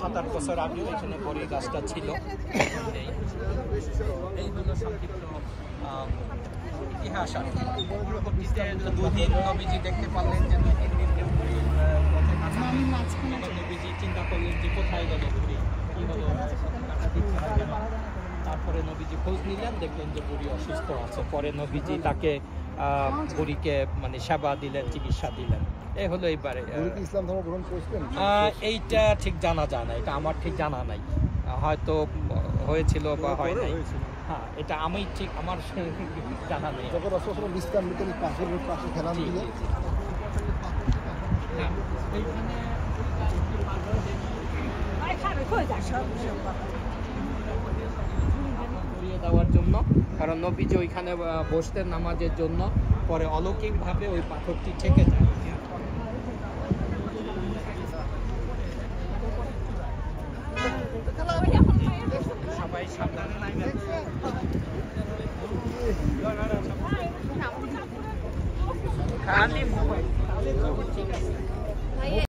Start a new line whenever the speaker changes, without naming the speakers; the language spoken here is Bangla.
7-8 বছর আগেও এখানে বড়ি গাছটা ছিল। এই হলো সংক্ষিপ্ত ইতিহাস। দুদিন নবীজি দেখতে পারলেন যে 2-3 দিন নবীজি চিন্তা করলেন যে কোথায় গেল বুড়ি, কি হলো, তারপরে নবীজি খোঁজ নিলেন, দেখলেন যে বুড়ি অসুস্থ আছে। পরে নবীজি তাকে বুড়িকে মানে সেবা দিলেন, চিকিৎসা দিলেন। এই হলো এইবারে।
ইসলাম ধর্ম গ্রহণ করেছিলেন
এইটা ঠিক জানা যায় না, এটা আমার ঠিক জানা নাই, হয়তো হয়েছিল বা হয় নাই। হ্যাঁ, এটা আমি ঠিক আমার জানা নেই।
যখন রাসূলুল্লাহ ইসলাম নিতেন পাথরের পাশে খেলাম দিয়ে
দেওয়ার জন্য, কারণ নবীজি ওইখানে বসতেন নামাজের জন্য। পরে অলৌকিকভাবে ওই পাথরটি থেকে যায়। সবাই সাবধানে।